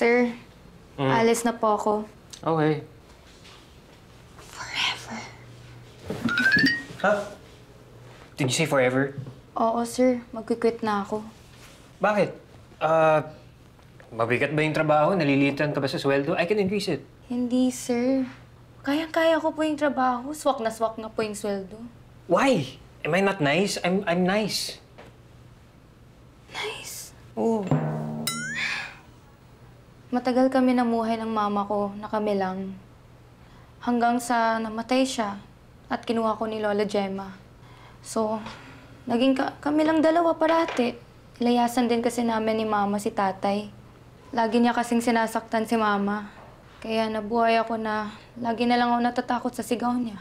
Sir, alis na po ako. Okay. Forever. Huh? Did you say forever? Oo, sir. Magkikwit na ako. Bakit? Mabigat ba yung trabaho? Nalilitan ka ba sa sweldo? I can increase it. Hindi, sir. Kayang-kaya ko po yung trabaho. Swak na po yung sweldo. Why? Am I not nice? I'm nice. Nice. Oo. Matagal kami namuhay ng mama ko na kami lang. Hanggang sa namatay siya at kinuha ko ni Lola Gemma. So, naging kami lang dalawa parati. Layasan din kasi namin ni mama si tatay. Lagi niya kasing sinasaktan si mama. Kaya nabuhay ako na lagi na lang ako natatakot sa sigaw niya.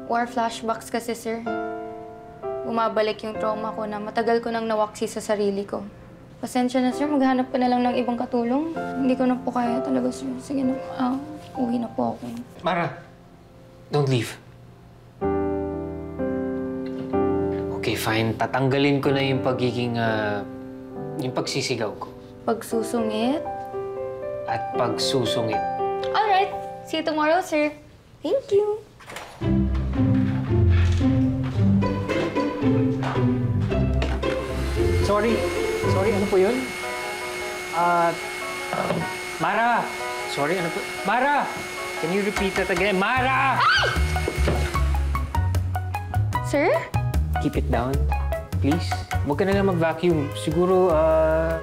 War flashbacks kasi, sir. Bumabalik yung trauma ko na matagal ko nang nawaksi sa sarili ko. Pasensya na, sir. Maghanap ka na lang ng ibang katulong. Hindi ko na po kaya talaga, sir. Sige na, uwi na po ako. Mara, don't leave. Okay, fine. Tatanggalin ko na yung pagiging, yung pagsisigaw ko. Pagsusungit? At pagsusungit. Alright. See you tomorrow, sir. Thank you. Sorry. Sorry, ano po yun? Mara! Sorry, ano po? Mara! Can you repeat that again? Mara! Ay! Sir? Keep it down, please. Huwag ka na lang mag-vacuum. Siguro,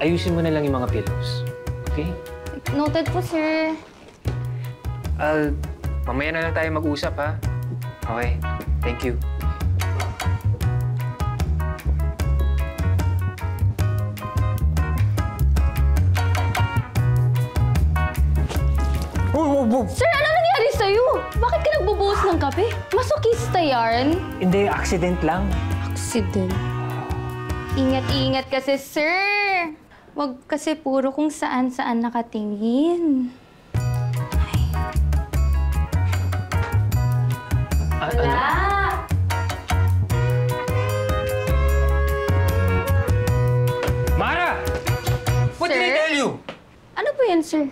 ayusin mo na lang yung mga pillows. Okay? Noted po, sir. Mamaya na lang tayo mag-usap, ha? Okay. Thank you. Sir, ano nangyari sa'yo? Bakit ka nagbubuhos ng kape? Masokista yan. Hindi, accident lang. Accident? Ingat-ingat kasi, sir. Wag kasi puro kung saan-saan nakatingin. Wala! Mara! What did I tell you? Ano po yan, sir?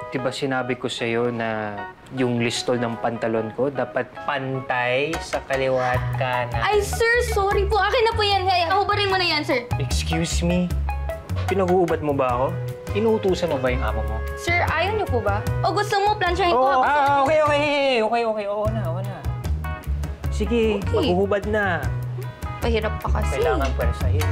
Diba sinabi ko sa'yo na yung listol ng pantalon ko dapat pantay sa kaliwa at kanan? Ay, sir, sorry po. Akin na po yan. Hubarin mo na yan, sir. Excuse me? Pinag-uubad mo ba ako? Inuutusan mo ba yung amo mo? Sir, ayaw niyo po ba? O gusto mo plansyahin ko? Okay. Oo na. Sige, Okay. maghuhubad na. Pahirap pa kasi. Kailangan pwersahin.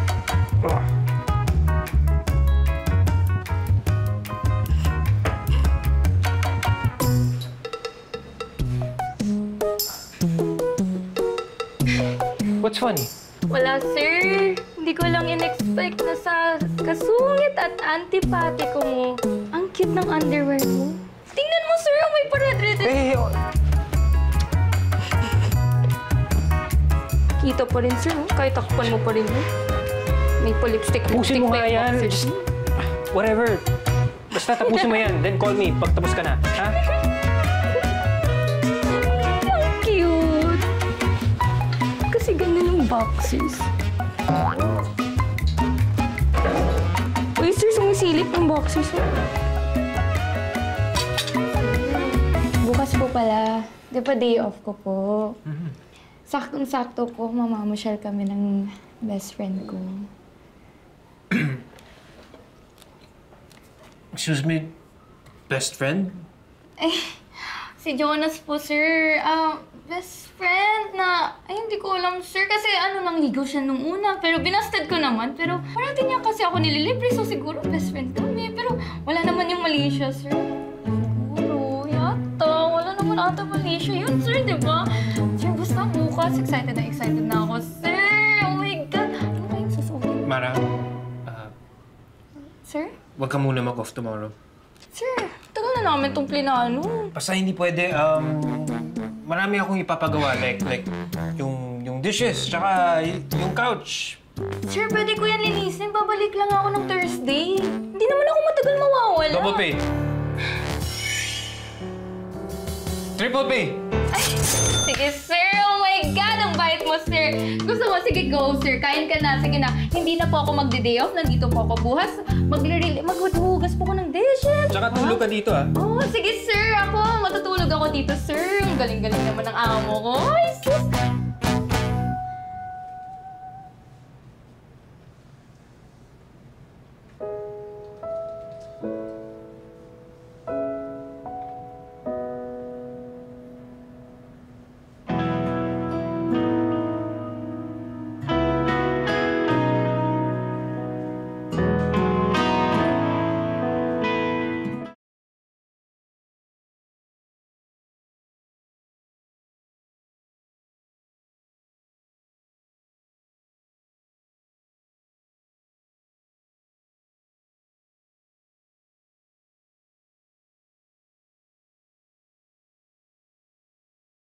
What's funny? Wala, sir. Hindi ko lang in-expect na sa kasungit at antipatiko mo. Ang cute ng underwear mo. Tingnan mo, sir, may pared-red. Kita pa rin, sir. Kahit takpan mo pa rin. May pa-lipstick. Tapusin mo nga yan. Just, whatever. Basta tapusin mo yan. Then call me pag tapos ka na. Ha? Ang cute. Kasi ganun yung boxes. Uy, sir, sumisilip ng boxes. Bukas po pala. Di ba day off ko po? Saktong-sakto po, mamamasyal kami ng best friend ko. Excuse me, best friend? Si Jonas po, sir. Best friend na... Ay, hindi ko alam, sir. Kasi nang ligaw siya nung una. Pero binasted ko naman. Pero parati niya kasi ako nililibre. So siguro best friend kami. Pero wala naman yung mali siya, sir. Siguro, yata. Wala naman ata mali siya yun, sir, di ba? Sir, basta bukas. Excited na ako, sir. Oh my God. Ano kayong susuot? Mara, Sir? wag ka muna mag-off tomorrow. Sir, tagal na namin itong plinano. Basta hindi pwede, marami akong ipapagawa. Like yung dishes, tsaka yung couch. Sir, pwede ko yan linisin. Babalik lang ako ng Thursday. Hindi naman ako matagal mawawala. Double pay. Triple pay. Ay, sige, sir. Oh my my God! Ang bait mo, sir. Gusto mo? Sige, go, sir. Kain ka na. Sige na. Hindi na po ako magde-day off. Nandito po ako bukas. Maghuhugas po ako ng dishes. Tsaka tulog ka dito, ah. Oh, sige, sir. Ako, matutulog ako dito, sir. Ang galing-galing naman ng amo ko. Ay, sus.